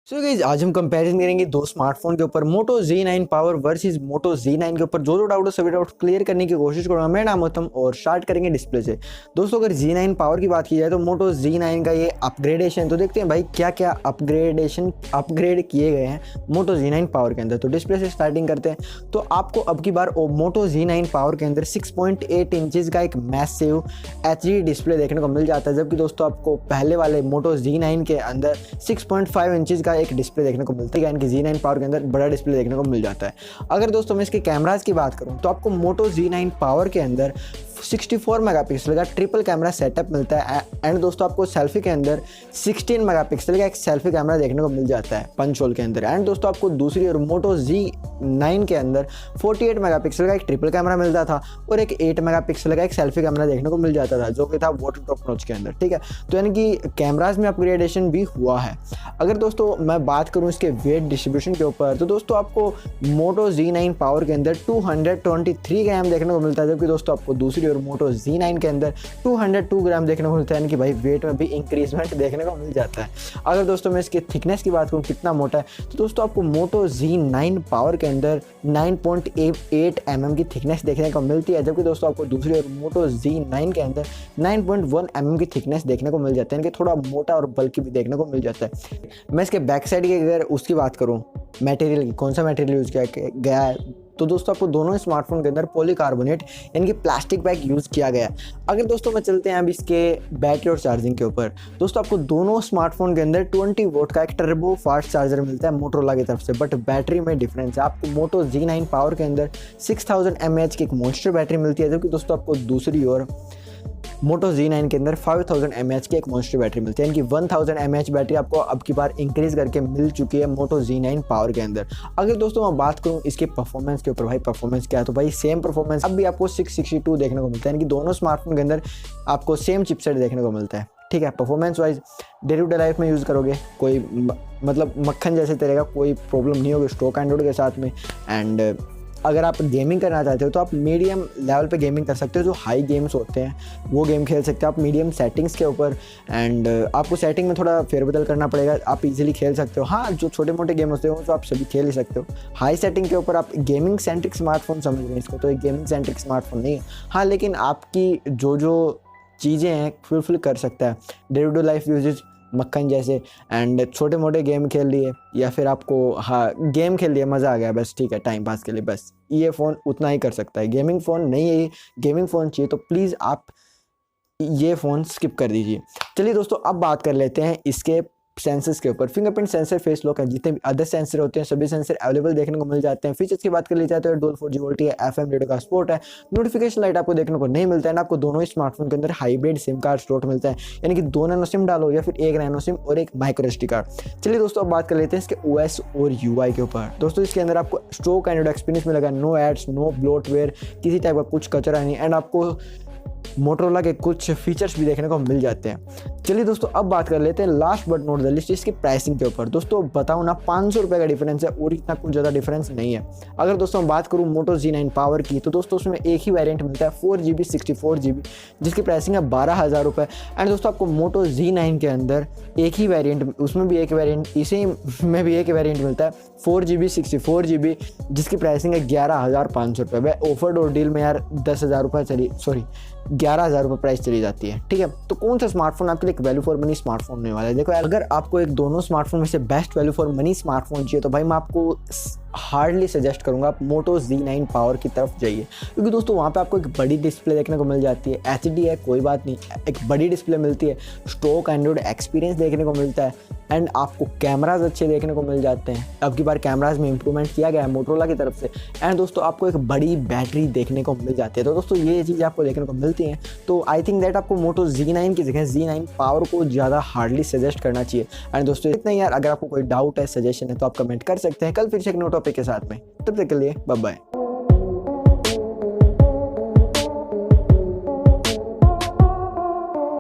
So guys आज हम comparison करेंगे दो स्मार्टफोन के ऊपर Moto Z9 power versus Moto Z9 के ऊपर। जो डाउट है सभी डाउट क्लियर करने की कोशिश करूंगा। मेरा नाम उत्तम और स्टार्ट करेंगे डिस्प्ले से। दोस्तों अगर Z9 पावर की बात की जाए तो Moto Z9 का ये अपग्रेडेशन तो देखते हैं भाई क्या क्या अपग्रेड किए गए हैं Moto Z9 पावर के अंदर। तो डिस्प्ले से स्टार्टिंग करते हैं तो आपको अब की बार Moto Z9 पावर के अंदर 6.8 इंचेस का एक मैसिव HD डिस्प्ले देखने को मिल जाता है, जबकि दोस्तों आपको पहले वाले Moto Z9 के अंदर 6.5 इंचेस का एक डिस्प्ले देखने को मिलता है, यानी कि Z9 पावर के अंदर बड़ा डिस्प्ले देखने को मिल जाता है। अगर दोस्तों मैं इसके कैमरास की बात करूं तो आपको Moto Z9 पावर के अंदर 64 मेगापिक्सल का ट्रिपल कैमरा सेटअप मिलता है एंड दोस्तों आपको सेल्फी के अंदर 16 मेगापिक्सल का एक सेल्फी कैमरा देखने को मिल जाता है पंच होल के अंदर। एंड दोस्तों आपको दूसरी और Moto Z9 के अंदर 48 मेगापिक्सल का एक ट्रिपल कैमरा मिलता था और एक 8 मेगापिक्सल का एक सेल्फी कैमरा देखने को मिल जाता था, जो कि था वाटर टॉप नॉच के अंदर। ठीक है, तो यानी कि कैमराज में अपग्रेडेशन भी हुआ है। अगर दोस्तों मैं बात करूं इसके वेट डिस्ट्रीब्यूशन के ऊपर तो दोस्तों आपको Moto Z9 पावर के अंदर 223 ग्राम देखने को मिलता है, जबकि दोस्तों आपको दूसरी और Moto Z9 के अंदर 202 ग्राम देखने को मिलता है, यानी कि भाई वेट में भी इंक्रीजमेंट देखने को मिल जाता है। अगर दोस्तों मैं इसके थिकनेस की बात करूं कितना मोटा है तो दोस्तों आपको Moto Z9 पावर के अंदर 9.8 mm की थिकनेस देखने को मिलती है, जबकि दोस्तों आपको दूसरी और Moto Z9 के अंदर 9.1 mm की थिकनेस देखने को मिल जाता है, यानी कि थोड़ा मोटा और बल्कि भी देखने को मिल जाता है। मैं इसके बैक साइड की अगर उसकी बात करूं मटेरियल की, कौन सा मटेरियल यूज़ किया गया है तो दोस्तों आपको दोनों स्मार्टफोन के अंदर पॉलीकार्बोनेट यानी कि प्लास्टिक बैग यूज़ किया गया है। अगर दोस्तों मैं चलते हैं अब इसके बैटरी और चार्जिंग के ऊपर, दोस्तों आपको दोनों स्मार्टफोन के अंदर 20 वोट का एक टर्बो फास्ट चार्जर मिलता है मोटोरोला की तरफ से, बट बैटरी में डिफरेंस है। आपको Moto Z9 पावर के अंदर 6000 mAh की एक मॉन्स्टर बैटरी मिलती है, जबकि दोस्तों आपको दूसरी ओर Moto Z9 के अंदर 5000 mAh की एक मॉन्स्टर बैटरी मिलती है, यानी कि 1000 mAh बैटरी आपको अब की बार इंक्रीज करके मिल चुकी है Moto Z9 पावर के अंदर। अगर दोस्तों मैं बात करूं इसके परफॉर्मेंस के ऊपर, भाई परफॉर्मेंस क्या है तो भाई सेम परफॉर्मेंस अब भी आपको 662 देखने को मिलता है, यानी कि दोनों स्मार्टफोन के अंदर आपको सेम चिपसेट देखने को मिलता है। ठीक है, performance wise day to day life में यूज़ करोगे कोई मतलब मक्खन जैसे चलेगा, कोई प्रॉब्लम नहीं होगी स्टॉक एंड्रॉइड के साथ में। एंड अगर आप गेमिंग करना चाहते हो तो आप मीडियम लेवल पे गेमिंग कर सकते हो, जो हाई गेम्स होते हैं वो गेम खेल सकते हो आप मीडियम सेटिंग्स के ऊपर। एंड आपको सेटिंग में थोड़ा फेरबदल करना पड़ेगा, आप इजीली खेल सकते हो। हाँ, जो छोटे मोटे गेम होते हैं तो आप सभी खेल ही सकते हो। हाई सेटिंग के ऊपर आप गेमिंग सेंट्रिक स्मार्टफोन समझ रहे हैं इसको, तो एक गेमिंग सेंट्रिक स्मार्टफोन नहीं है। हाँ, लेकिन आपकी जो चीज़ें हैं फुलफिल कर सकता है day to day life usages मक्खन जैसे। एंड छोटे मोटे गेम खेल लिए या फिर आपको हाँ गेम खेल लिए मज़ा आ गया बस, ठीक है, टाइम पास के लिए, बस ये फ़ोन उतना ही कर सकता है। गेमिंग फ़ोन नहीं है ये, गेमिंग फ़ोन चाहिए तो प्लीज़ आप ये फ़ोन स्किप कर दीजिए। चलिए दोस्तों अब बात कर लेते हैं इसके सेंसर्स के ऊपर। फिंगरप्रिंट सेंसर, फेस लॉक है, जितने भी अदर सेंसर होते हैं सभी सेंसर अवेलेबल देखने को मिल जाते हैं। फीचर्स की बात कर ली जाए तो डुअल 4G वोल्टी है, FM रेडियो का सपोर्ट है, नोटिफिकेशन लाइट आपको देखने को नहीं मिलता है ना। आपको दोनों ही स्मार्टफोन के अंदर हाइब्रिड सिम कार्ड स्लॉट मिलता है, यानी कि 2 नैनो सिम डालो या फिर 1 नैनो सिम और एक माइक्रो एसडी कार्ड। चलिए दोस्तों अब बात कर लेते हैं इसके OS और UI के ऊपर। दोस्तों इसके अंदर आपको स्टॉक एंड्रॉइड एक्सपीरियंस मिलेगा, नो एड्स, नो ब्लोटवेयर, किसी टाइप का कुछ कचरा नहीं। एंड आपको मोटोरोला के कुछ फीचर्स भी देखने को मिल जाते हैं। चलिए दोस्तों अब बात कर लेते हैं last but not the list इसकी प्राइसिंग के ऊपर। दोस्तों बताओ ना 500 रुपये का डिफरेंस है और इतना कुछ ज़्यादा डिफरेंस नहीं है। अगर दोस्तों बात करूँ Moto Z9 पावर की तो दोस्तों उसमें एक ही वेरिएंट मिलता है 4GB 64GB, जिसकी प्राइसिंग है 12,000 रुपये। एंड दोस्तों आपको Moto Z9 के अंदर एक ही वेरिएंट, उसमें भी एक वेरिएंट, इसी में भी एक वेरिएंट मिलता है 4GB 64GB, जिसकी प्राइसिंग है 11,500 रुपये। वह ऑफर और डील में यार 10,000 रुपये 11,000 रुपये प्राइस चली जाती है। ठीक है, तो कौन सा स्मार्टफोन आपके लिए एक वैल्यू फॉर मनी स्मार्टफोन होने वाला है? देखो यार, अगर आपको एक दोनों स्मार्टफोन में से best value for money smartphone चाहिए तो भाई मैं आपको हार्डली सजेस्ट करूंगा आप Moto Z9 पावर की तरफ जाइए, क्योंकि दोस्तों वहाँ पे आपको एक बड़ी डिस्प्ले देखने को मिल जाती है। HD है कोई बात नहीं, एक बड़ी डिस्प्ले मिलती है, स्टॉक एंड्रॉइड एक्सपीरियंस देखने को मिलता है एंड आपको कैमराज अच्छे देखने को मिल जाते हैं। अब की बार कैमराज में इंप्रूवमेंट किया गया है मोटोरोला की तरफ से। एंड दोस्तों आपको एक बड़ी बैटरी देखने को मिल जाती है। तो दोस्तों ये चीज़ आपको देखने को मिलती हैं, तो आई थिंक दैट आपको Moto Z9 की जगह Z9 पावर को ज़्यादा हार्डली सजेस्ट करना चाहिए। एंड दोस्तों इतना ही यार, अगर आपको कोई डाउट है, सजेशन है तो आप कमेंट कर सकते हैं। कल फिर से एक नए टॉपिक के साथ में, तब तक के लिए बाय बाय।